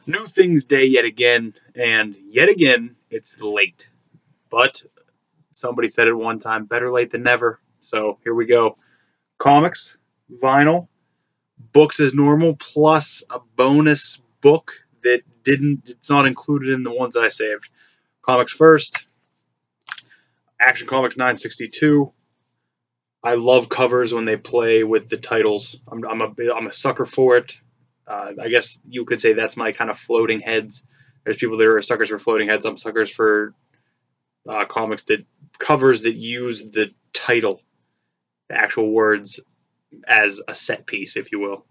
New Things Day yet again, and yet again, it's late. But somebody said it one time, better late than never. So here we go. Comics, vinyl, books as normal, plus a bonus book that it's not included in the ones that I saved. Comics first, Action Comics 962. I love covers when they play with the titles. I'm a sucker for it. I guess you could say that's my kind of floating heads. There's people that are suckers for floating heads. I'm suckers for comics that covers that use the title, the actual words, as a set piece, if you will.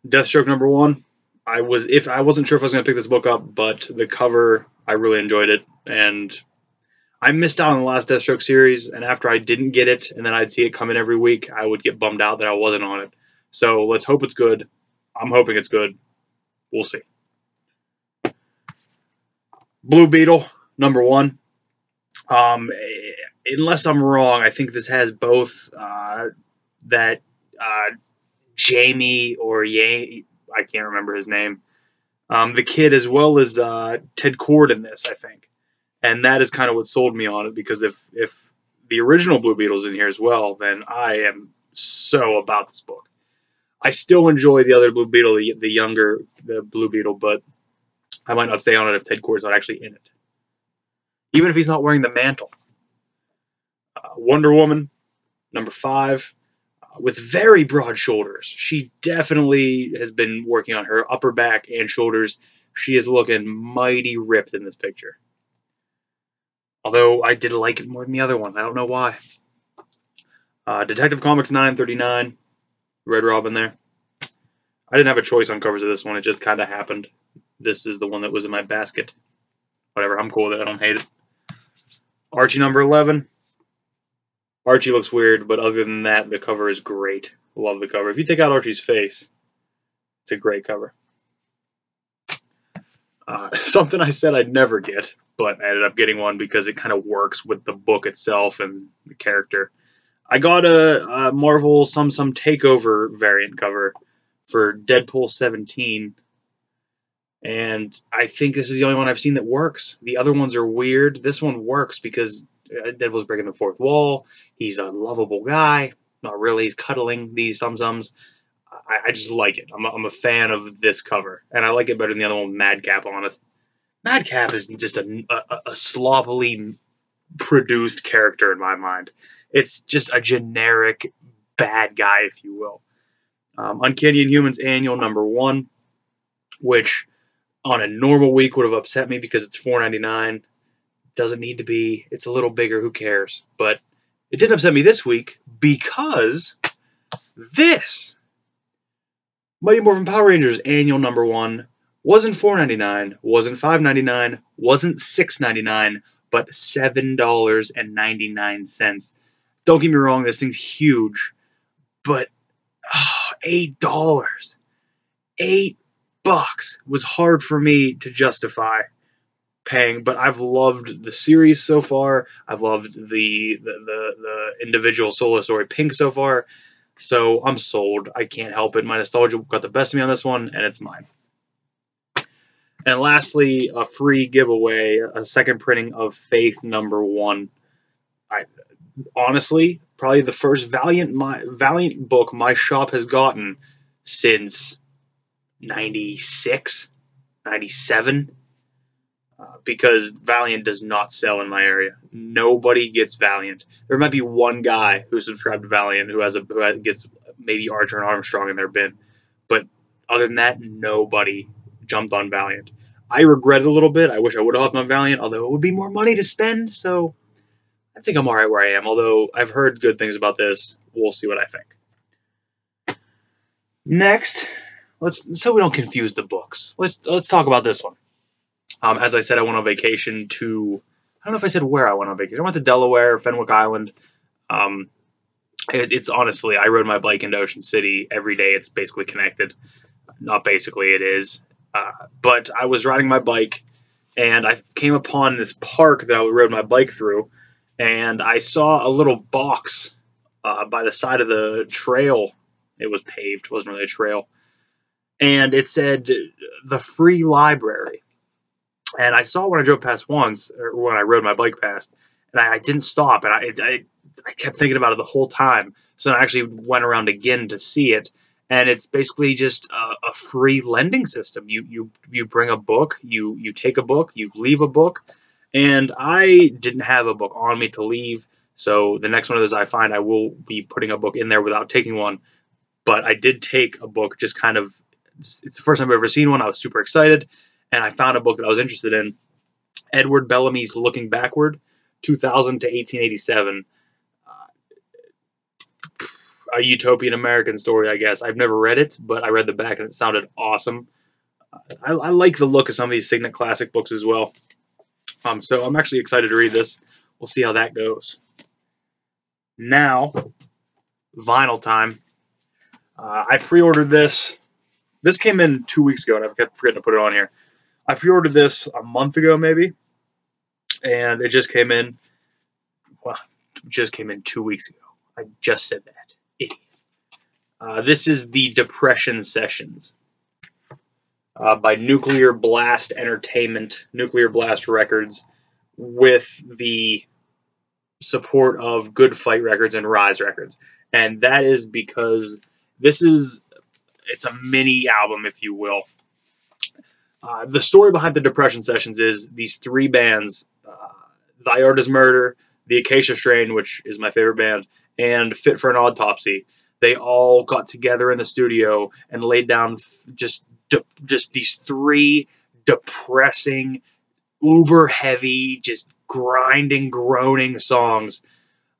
Deathstroke #1. I wasn't sure if I was going to pick this book up, but the cover, I really enjoyed it, and I missed out on the last Deathstroke series, and after I didn't get it, and then I'd see it come in every week, I would get bummed out that I wasn't on it. So let's hope it's good. I'm hoping it's good. We'll see. Blue Beetle #1. Unless I'm wrong, I think this has both that Jamie or Yang, I can't remember his name, the kid, as well as Ted Kord in this, I think. And that is kind of what sold me on it, because if the original Blue Beetle's in here as well, then I am so about this book. I still enjoy the other Blue Beetle, the Blue Beetle, but I might not stay on it if Ted Kord's not actually in it. Even if he's not wearing the mantle. Wonder Woman #5. With very broad shoulders. She definitely has been working on her upper back and shoulders. She is looking mighty ripped in this picture. Although I did like it more than the other one. I don't know why. Detective Comics 939. Red Robin there. I didn't have a choice on covers of this one. It just kind of happened. This is the one that was in my basket. Whatever, I'm cool with it. I don't hate it. Archie #11. Archie looks weird, but other than that, the cover is great. Love the cover. If you take out Archie's face, it's a great cover. Something I said I'd never get, but I ended up getting one because it kind of works with the book itself and the character. I got a Marvel Some Takeover variant cover for Deadpool 17, and I think this is the only one I've seen that works. The other ones are weird. This one works because Deadpool's breaking the fourth wall. He's a lovable guy. Not really. He's cuddling these Sums. I just like it. I'm a fan of this cover, and I like it better than the other one with Madcap on it. Madcap is just a sloppily produced character in my mind. It's just a generic bad guy, if you will. Uncanny Inhumans Annual #1, which on a normal week would have upset me because it's $4.99. Doesn't need to be. It's a little bigger. Who cares? But it didn't upset me this week because this Mighty Morphin Power Rangers Annual #1 wasn't $4.99, wasn't $5.99, wasn't $6.99, but $7.99. Don't get me wrong, this thing's huge, but $8, $8 was hard for me to justify paying. But I've loved the series so far. I've loved the individual solo story Pink so far. So I'm sold. I can't help it. My nostalgia got the best of me on this one, and it's mine. And lastly, a free giveaway, a second printing of Faith #1. Honestly, probably the first Valiant book my shop has gotten since 96, 97. Because Valiant does not sell in my area. Nobody gets Valiant. There might be one guy who's subscribed to Valiant who gets maybe Archer and Armstrong in their bin. But other than that, nobody jumped on Valiant. I regret it a little bit. I wish I would have hopped on Valiant, although it would be more money to spend. So I think I'm all right where I am. Although I've heard good things about this. We'll see what I think. Next, so we don't confuse the books. Let's talk about this one. As I said, I went on vacation to, I don't know if I said where I went on vacation. I went to Delaware, Fenwick Island. It's honestly, I rode my bike into Ocean City every day. It's basically connected. Not basically, it is. But I was riding my bike, and I came upon this park that I rode my bike through, and I saw a little box by the side of the trail. It was paved. It wasn't really a trail. and it said the free library. And I saw it when I drove past once, or when I rode my bike past, and I didn't stop, and I kept thinking about it the whole time. So I actually went around again to see it, and it's basically just a free lending system. You bring a book, you take a book, you leave a book, and I didn't have a book on me to leave. So the next one of those I find, I will be putting a book in there without taking one. But I did take a book, just kind of. It's the first time I've ever seen one. I was super excited, and I found a book that I was interested in. Edward Bellamy's Looking Backward, 2000 to 1887. A utopian American story, I guess. I've never read it, but I read the back and it sounded awesome. I like the look of some of these Signet Classic books as well. So I'm actually excited to read this. We'll see how that goes. Now, vinyl time. I pre-ordered this. This came in 2 weeks ago, and I kept forgetting to put it on here. I pre-ordered this a month ago, maybe, and it just came in. Well, it just came in 2 weeks ago. I just said that. Idiot. This is the Depression Sessions by Nuclear Blast Entertainment, Nuclear Blast Records, with the support of Good Fight Records and Rise Records. And that is because it's a mini album, if you will. The story behind the Depression Sessions is these three bands, Thy Art is Murder, The Acacia Strain, which is my favorite band, and Fit for an Autopsy. They all got together in the studio and laid down just these three depressing, uber heavy, just grinding, groaning songs,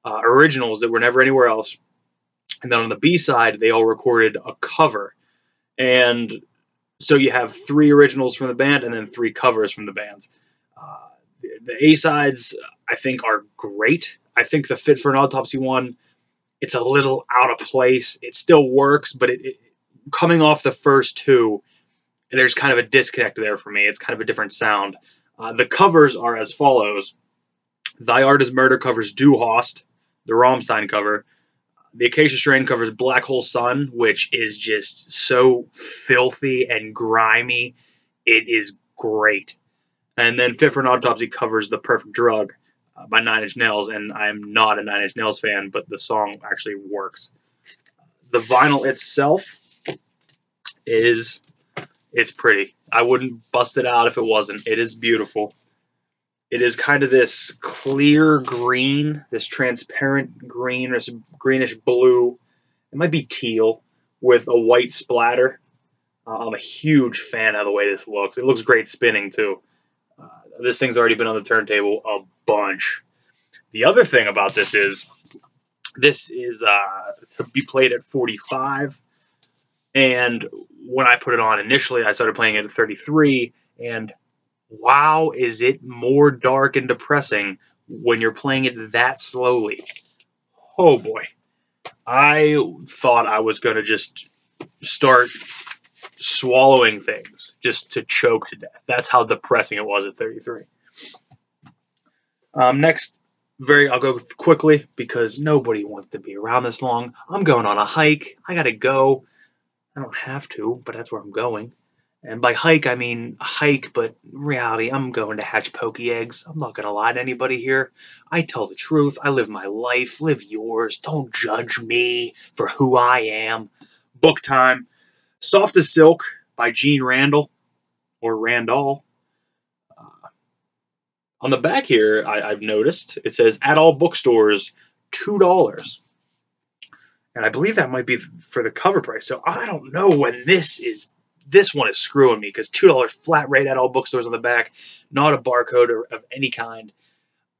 originals that were never anywhere else. And then on the B side, they all recorded a cover. And so you have three originals from the band and then three covers from the bands. The A sides, I think, are great. I think the Fit for an Autopsy one, it's a little out of place. It still works, but coming off the first two, there's kind of a disconnect there for me. It's kind of a different sound. The covers are as follows. Thy Art is Murder covers Du Hast, the Rammstein cover. The Acacia Strain covers Black Hole Sun, which is just so filthy and grimy. It is great. And then Fit for an Autopsy covers The Perfect Drug by Nine Inch Nails, and I'm not a Nine Inch Nails fan, but the song actually works. The vinyl itself it's pretty. I wouldn't bust it out if it wasn't. It is beautiful. It is kind of this clear green, this transparent green, or greenish blue. It might be teal with a white splatter. I'm a huge fan of the way this looks. It looks great spinning, too. This thing's already been on the turntable a bunch. The other thing about this is to be played at 45. And when I put it on initially, I started playing it at 33. And wow, is it more dark and depressing when you're playing it that slowly. Oh, boy. I thought I was going to just start swallowing things just to choke to death. That's how depressing it was at 33. Next, I'll go quickly because nobody wants to be around this long. I'm going on a hike. I gotta go. I don't have to, but that's where I'm going. And by hike, I mean hike, but in reality, I'm going to hatch pokey eggs. I'm not gonna lie to anybody here. I tell the truth. I live my life. Live yours. Don't judge me for who I am. Book time. Soft as Silk by Gene Randall, or Randall. On the back here, I've noticed, it says, at all bookstores, $2. And I believe that might be for the cover price. So I don't know when this one is screwing me, because $2 flat rate at all bookstores on the back, not a barcode of any kind.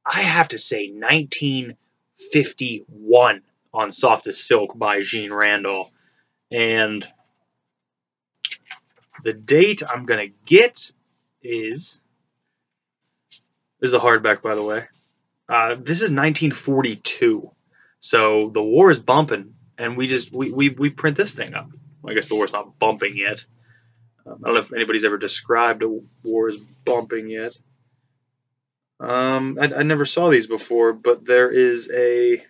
I have to say 1951 on Soft as Silk by Gene Randall. And the date I'm going to get is... This is a hardback, by the way. This is 1942. So the war is bumping, and we print this thing up. Well, I guess the war's not bumping yet. I don't know if anybody's ever described a war as bumping yet. I never saw these before, but there is a...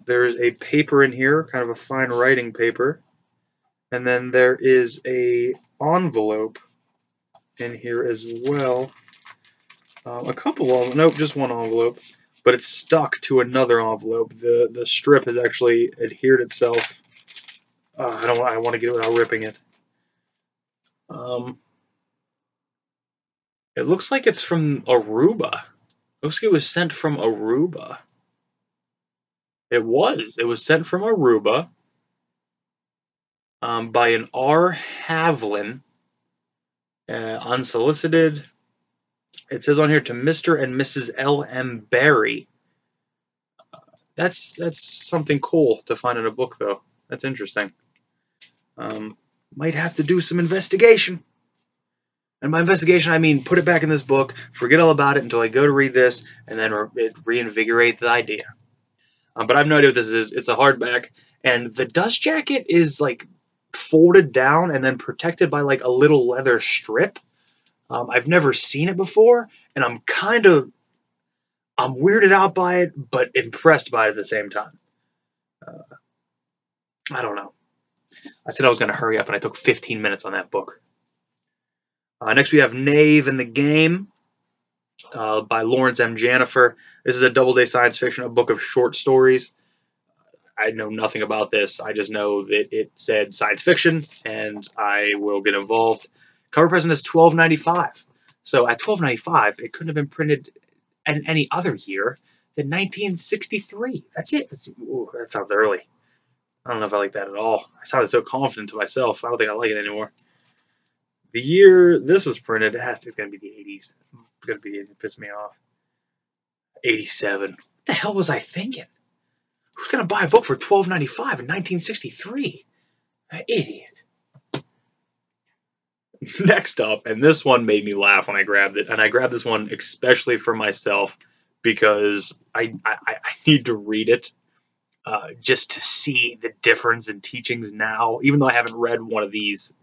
There is a paper in here, kind of a fine writing paper. And then there is a envelope in here as well. A couple of, nope, just one envelope. But it's stuck to another envelope. The strip has actually adhered itself. I want to get it without ripping it. It looks like it's from Aruba. Looks like it was sent from Aruba. It was sent from Aruba by an R. Havlin, unsolicited. It says on here to Mr. and Mrs. L.M. Barry. That's something cool to find in a book, though. That's interesting. Might have to do some investigation. And by investigation, I mean put it back in this book, forget all about it until I go to read this, and then reinvigorate the idea. But I have no idea what this is. It's a hardback, and the dust jacket is like folded down and then protected by like a little leather strip. I've never seen it before, and I'm weirded out by it, but impressed by it at the same time. I don't know. I said I was going to hurry up, and I took 15 minutes on that book. Next, we have Knave in the Game by Lawrence M. Janifer. This is a doubleday science fiction, a book of short stories. I know nothing about this. I just know that it said science fiction, and I will get involved. Cover price on this $12.95. So at $12.95, it couldn't have been printed in any other year than 1963. That's it. Ooh, that sounds early. I don't know if I like that at all. I sounded so confident to myself. I don't think I like it anymore. The year this was printed, it's going to be the 80s. It's going to be, it pissed me off. 87. What the hell was I thinking? Who's going to buy a book for $12.95 in 1963? An idiot. Next up, and this one made me laugh when I grabbed it, and I grabbed this one especially for myself because I need to read it just to see the difference in teachings now. Even though I haven't read one of these,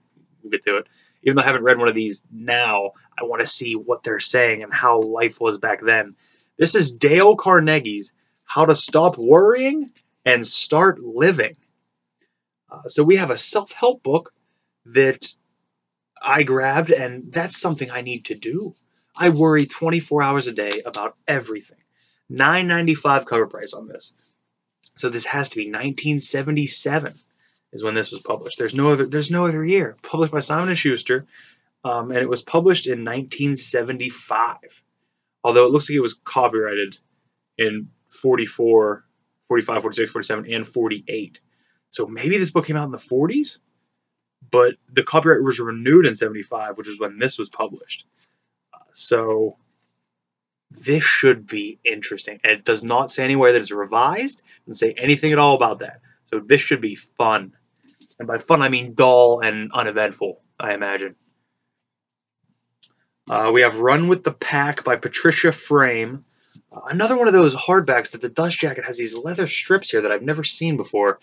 we'll get to it. Even though I haven't read one of these now, I want to see what they're saying and how life was back then. This is Dale Carnegie's How to Stop Worrying and Start Living. So we have a self-help book that I grabbed, and that's something I need to do. I worry 24 hours a day about everything. $9.95 cover price on this. So this has to be 1977 is when this was published. There's no other year. Published by Simon & Schuster, and it was published in 1975. Although it looks like it was copyrighted in 44, 45, 46, 47, and 48. So maybe this book came out in the 40s, but the copyright was renewed in 75, which is when this was published. So this should be interesting. And it does not say anywhere that it's revised. It doesn't say anything at all about that. So this should be fun. And by fun, I mean dull and uneventful, I imagine. We have Run with the Pack by Patricia Frame. Another one of those hardbacks that the dust jacket has these leather strips here that I've never seen before.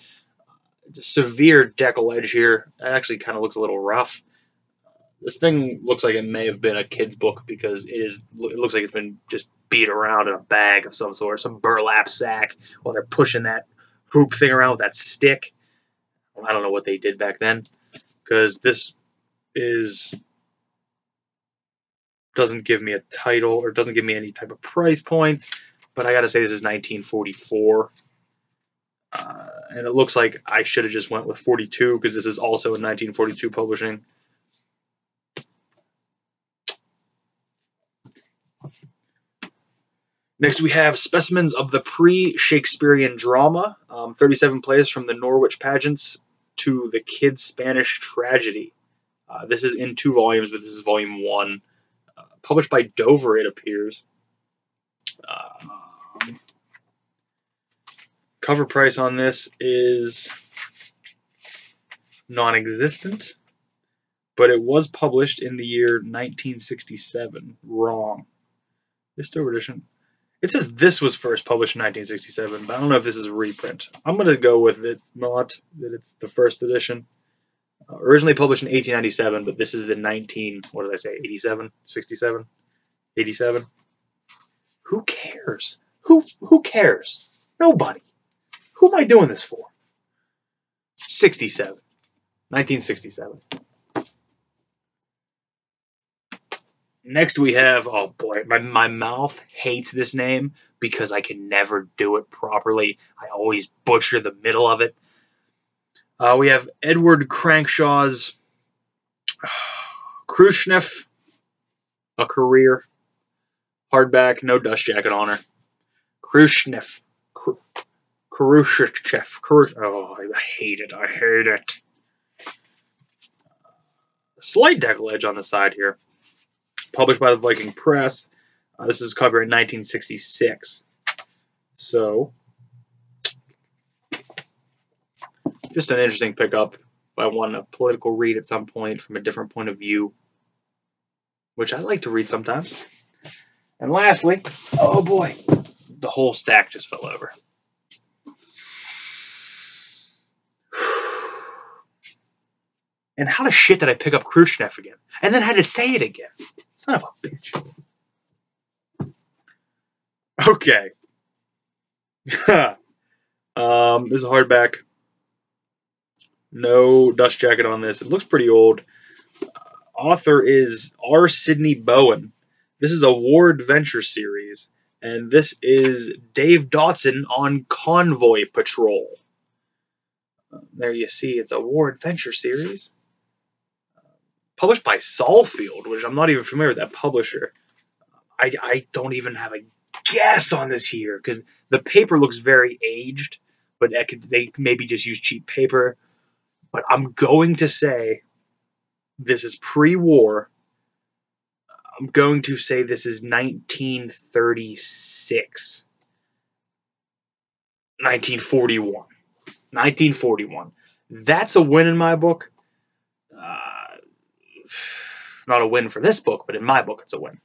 Severe decal edge here. That actually kind of looks a little rough. This thing looks like it may have been a kid's book because it looks like it's been just beat around in a bag of some sort, some burlap sack, while they're pushing that hoop thing around with that stick. I don't know what they did back then, because this doesn't give me a title or doesn't give me any type of price point, but I gotta say this is 1944. And it looks like I should have just went with 42 because this is also in 1942 publishing. Next, we have Specimens of the Pre-Shakespearean Drama, 37 plays from the Norwich pageants to the Kid Spanish Tragedy. This is in 2 volumes, but this is volume 1. Published by Dover, it appears. Cover price on this is non-existent, but it was published in the year 1967. Wrong. This Dover edition. It says this was first published in 1967, but I don't know if this is a reprint. I'm going to go with it's not, that it's the first edition. Originally published in 1897, but this is the 87? 67? 87? Who cares? Who cares? Nobody. Who am I doing this for? 67. 1967. Next we have, oh boy, my mouth hates this name because I can never do it properly. I always butcher the middle of it. We have Edward Crankshaw's Khrushchev, A Career. Hardback, no dust jacket on her. Khrushchev. Khrushchev. Oh, I hate it. I hate it. Slight deckle edge on the side here. Published by the Viking Press. This is copyright 1966. So, just an interesting pickup. If I want a political read at some point from a different point of view, which I like to read sometimes. And lastly, oh boy, the whole stack just fell over. And how the shit did I pick up Khrushchev again? And then had to say it again. Son of a bitch. Okay. This is a hardback. No dust jacket on this. It looks pretty old. Author is R. Sidney Bowen. This is a war adventure series. And this is Dave Dotson on Convoy Patrol. There you see, it's a war adventure series. Published by Saulfield, which I'm not even familiar with that publisher. I don't even have a guess on this here because the paper looks very aged, but they maybe just use cheap paper. But I'm going to say this is pre-war. I'm going to say this is 1936. 1941. 1941. That's a win in my book. Not a win for this book, but in my book, it's a win.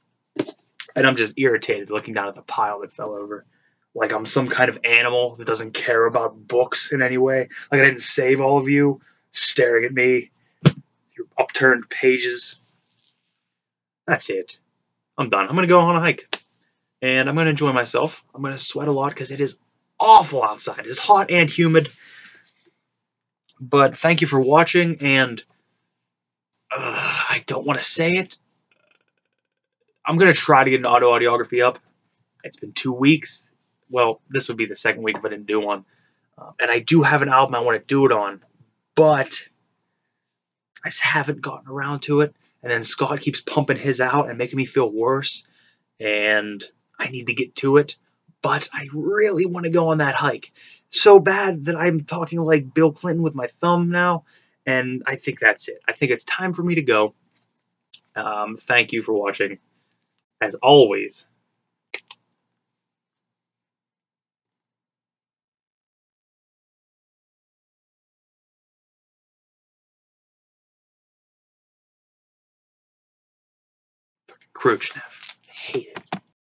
And I'm just irritated looking down at the pile that fell over. Like I'm some kind of animal that doesn't care about books in any way. Like I didn't save all of you staring at me. Your upturned pages. That's it. I'm done. I'm going to go on a hike. And I'm going to enjoy myself. I'm going to sweat a lot because it is awful outside. It is hot and humid. But thank you for watching, and I don't want to say it. I'm going to try to get an auto-audiography up. It's been 2 weeks. Well, this would be the second week if I didn't do one. And I do have an album I want to do it on, but I just haven't gotten around to it. And then Scott keeps pumping his out and making me feel worse. And I need to get to it. But I really want to go on that hike. So bad that I'm talking like Bill Clinton with my thumb now. And I think that's it. I think it's time for me to go. Thank you for watching. As always, Khrushchev. I hate it.